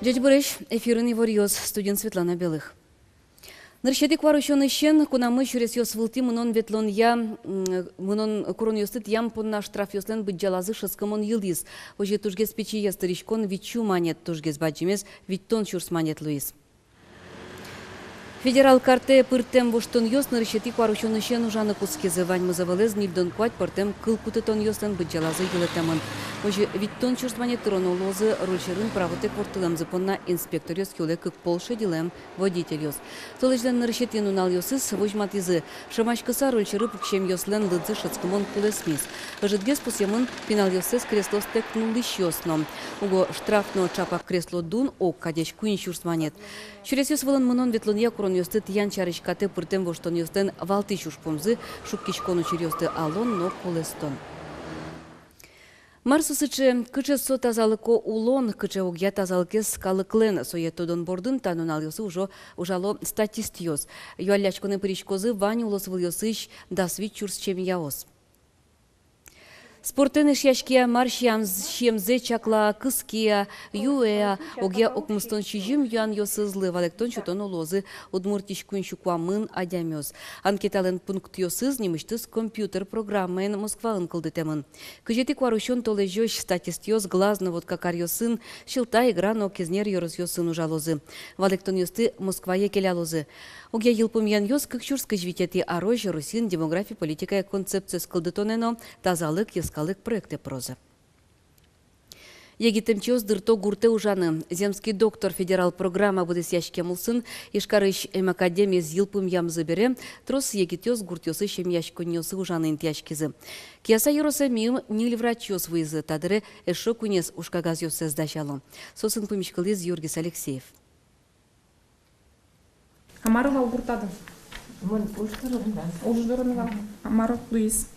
Дядь Борис, эфирный варьёз, студент Светлана Белых. Ныршети кварушон ищен, кунамы чурес ёс вылти мынон ветлон я, мынон курон ёстыт ям понна штраф ёслен быть жалазы шыскымон йылдиз. Оже тужгес печи ястыришкон вичу манет тужгес баджимес, виттон чурс манет луиз. Федерал карте пыртем воштон ёс ныршети кварушон ищен ужаны кускезе вань мызавалез нивдон квать пыртем кыл кутытон ёслен быть жалазы йылетемын. Оже виттон чурс манет турон улозы рульшерын правоте квартылем запонна инспектор ёс кёле кык полше дилем водитель ёс. Толежлен ныршетен унал ёсыз вожматизы. Шамашкыса рульшеры пукшем ёслен лыдзы шыцкымон кулесмис. Выжидгес пусемын пинал ёсыз кресло стекнулыш ёсном. Уго штрафно чапак кресло дун ок кадеш куин чурс манет. Чурес ёс вылын мынон ветлон я курон ёстыт ян чарышкате пыртем воштон ёстен валты чуш помзы шуккишкону чурёсты алон но кулестон. Марсусычы кычы со тазалыко улон, кычы угя тазалыкес калыклен соетодон бордын танунал ёсы ужало статист ёс. Юалячконы пыришкозы вань улос выл ёсыч дасвит чурс чем яос. Спортын ишяшкия маршиям шемзе чакла кыския юэя огя окмыстон чижим юан ёсызлы валектон чутон улозы удмуртиш куншукуамын адямёз. Анкетален пункт ёсыз немыштыз компьютер программаен Москвалын кылдытемын. Кыжети кварушон толе жёш статист ёс глазно вот какар ёсын шилта играно кезнер ёрыз ёсын ужалозы. Валектон ёсты Москвае келялозы. Огя йылпумян ёс кыкчурс кыжвитети арoj русин демография политика концепция скылдытонено тазалык калык проекты проза. Егитемчоз дырто гурте ужаны. Земский доктор федерал программа будес яшке мулсын, ишкарыш академия зилпым ям забере, трос егитёз гуртёсы шем яшконёсы ужаны интяшкизы. Кияса юроса мим нил врачёс выезы, тадыре эшо кунес ушкагаз ёсы сдачало. Сосын помещкалыз Юргис Алексеев. Амарова угуртады. Уждырынга. Амаров Луис.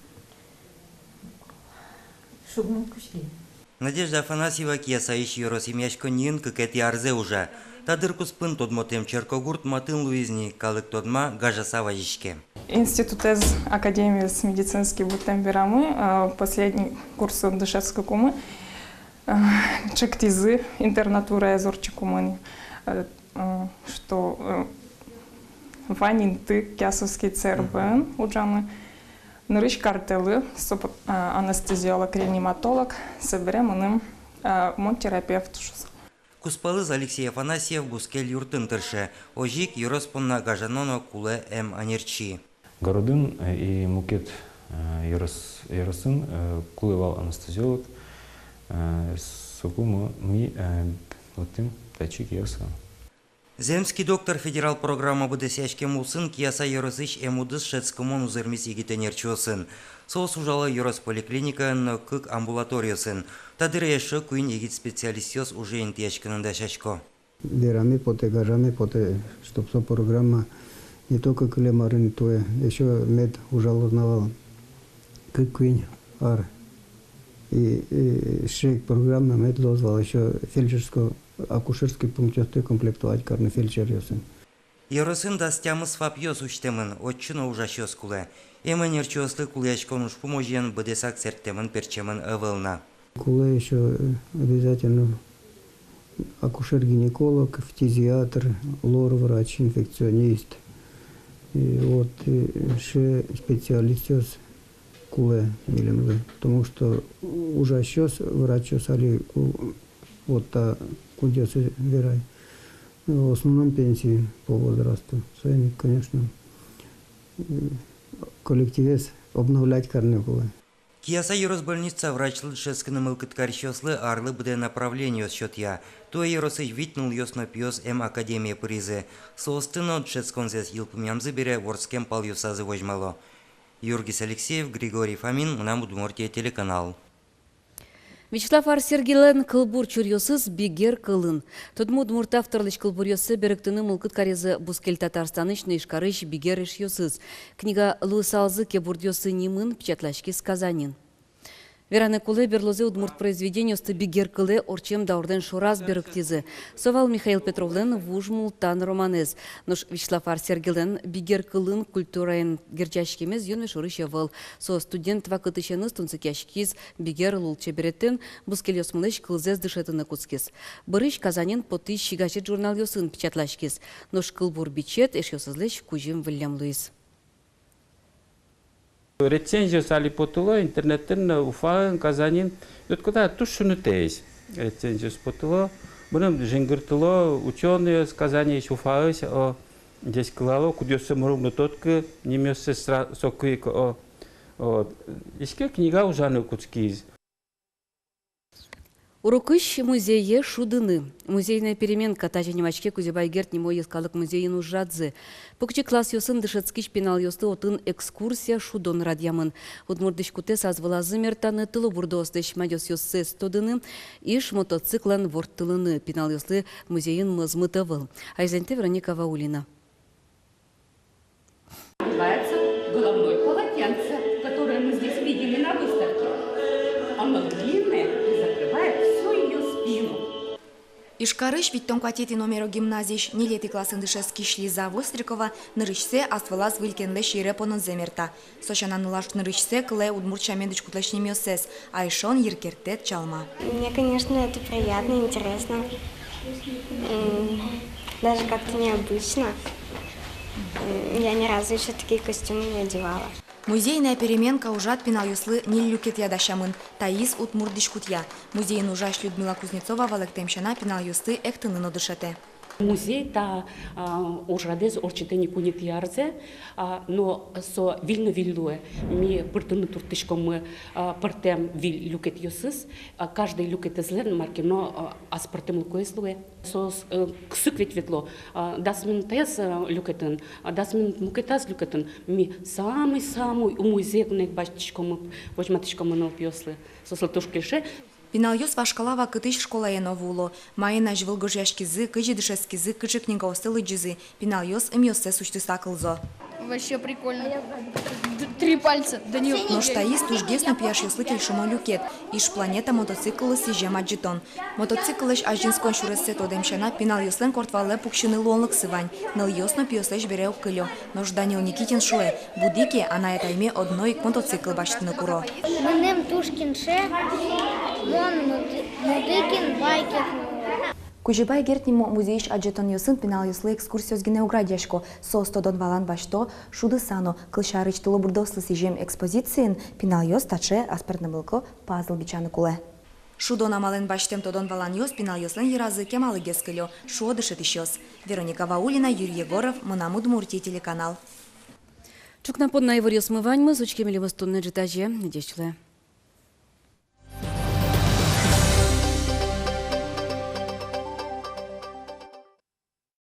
Надежда Афанасьева киясаиш юросимяшко нин кыкети арзе уже. Тадыр куспын тодмотем черкогурт матын луизни калык тодма гажасава жишке. Институт из Академии с медицинский бутем берамы, последний курс дышевской кумы, чектизы, интернатура эзорчи кумыни, что ванинты кясовский ЦРБН уджаны. Нырыш картелы, анестезиолог, реаниматолог, соберем им монтерапевт. Куспалыз Алексей Афанасьев гускель юртын тырше, ожик юроспонна гажаноно куле анерчи. Городын и мукет яросын кулевал анестезиолог, сокуму ми латым тачик яса. Земский доктор федерал программа будесяшке мулсын кияса юросыч эмудыз шецкомон узырмис егитенерчосын. Соос ужала юрос поликлиника но кык амбулаториясын. Тадыр эшо куин егит специалистёс уже интияшканында шашко. Дерами поте, гарами поте, чтоб со программа не только клемарын туе, еще мед ужал узнавал. Кык куин ар. И шейк программа мед дозвал еще фельдшерскую акушерский пункт ёсты комплектовать карны фельдшер ёсын. Юросын дастямыз фапьёс уштемын, отчыно ужашёс куле. Эмен ерчёслы кулешкон уж поможен бдесак сертемын перчемын ывылна. Куле еще обязательно акушер-гинеколог, фтизиатр, лор-врач, инфекционист. И вот ще специалист ёс куле милим, потому что ужашёс врач ёс али вот та кудесы верай. В основном пенсии по возрасту. Своими, конечно, коллективе обновлять карневалы. Кияса юросбольница врач лышесканы мылкыткарщёслы арлы бде направление счет я. То юросыч витнул ёсно пьёс академия призы. Соостыно от шесконзес йылпымям забере ворскем пал юсазы вожмало. Юргис Алексеев, Григорий Фомин, нам Удмуртия телеканал. Вячеслав Арсергилен кылбур чурьосыз бигер кылын. Тодмуд муртавтарлыч кылбур ёсы беректыны мылкыт карезы бускель Татарстаныч нышкарыч бигер иш ёсыз. Книга Луысалзы кебурд ёсы нимын печатлашки сказанин. Вераны кулы берлозе удмурт произведению бигер кылы орчем даурден шураз беріктезі. Совал Михаил Петровлен вужмул тан романез. Нош Вячеслав Арсергелен бигер кылын культурайн герчашкемез юн вешурыше выл. Со студент вакытышені стунцыкяшкиз бигер лулче береттен бускелес мылыш кылзез дышетыны куцкез. Бырыш Казанин поты щигачет журнал йосын печатлашкез. Нош кылбур бичет эшёсызлыш кужим вылям Луис. Рецензию сали потуло, интернеттен Уфаын, Казанин. Откуда туш шуны тейс. Рецензию спотуло. Бунам жингыртыло, ученые с Казани еще Уфаыс, здесь клало, кудёсы мрумно тотка, немёсы сокык, иске книга ужаны куцкиз. Урокыш музее шудыны. Музейная переменка тажа немачке Кузебайгерт немо ескалык музейын ужадзы. Покче класс йосын дышецкиш пенал йосты отын экскурсия шудон радьямын. Удмурдыш куте сазвала зымертаны тылы бурдостыш мадёс йосы стодыны иш мотоциклан вортылыны пенал йосы музейын мызмытывыл. Айзенте Вероника Ваулина. Называется головное полотенце, которое мы здесь видели на выставке. Оно длинное и закрывает всю ее спину. Ишкарыш виттон кватети номеро гимназиш нилети классын дышески шлиза Вострикова нырышсе аствалаз вылькенле шире понын земерта. Сочананылаш нырышсе кле удмурча медыч кутлашни мёсес, а ишон еркертет чалма. Мне, конечно, это приятно, интересно. Даже как-то необычно. Я ни разу еще такие костюмы не одевала. Музейная переменка ужат пинал юслы ниллюкет ядашамын, таис утмурдиш кутья. Музейн ужаш Людмила Кузнецова валектемшана пинал юсты эктынын одышете. Музей та ожрадез орчетени кунит ярзе, но со вильно виллуе. Ми пыртыны туртышком мы пыртем виль люкет юсыс, каждый люкет излен марки, но аспартем лукоеслуе. Со ксыквет ветло, дасмин тез люкетен, дасмин мукетаз люкетен. Ми самый у музейный бачком возьматышком мы нопьёслы. Со слатушкише. Пинал юс вашкалава кытыш школа еновуло. Майна жвылгожяшкизы, кыжи дышескизы, кыжи книга остылы джизы. Пинал юс имёссе сущтыса кылзо. Вообще прикольно. 3 пальца до нее. Но штаис туж гесно пьяш юслыкель шумо люкет. Иш планета мотоциклы сижем аджитон. Мотоциклыш ажинскон шуресе тодемшана пинал юслен кортвале пукшины лонлык сывань. Ныл юсно пьёслеш береу кылё. Но Данил Никитин шуэ. Будике, она это имя одной мотоцикл баштыны куро. Менем Тушкинше, вон Мудыкин, Байкер. Кужибай гертнимо музейш аджетон юсын пинал юслы экскурсиоз гинеуградяшко. Со 100 валан башто шуды сано кылшарыч тылы бурдослы сижем экспозициин пинал юс таче аспертны былко пазл бичаны куле. Шудон амален баштем тодон валан юс пинал юслен еразы кемалы гескылё. Шо дышет ищёс. Вероника Ваулина, Юрий Егоров, Мынамуд Мурти телеканал. Чукнапон на его смывань мы с учками левостунной джитаже. Надеюсь,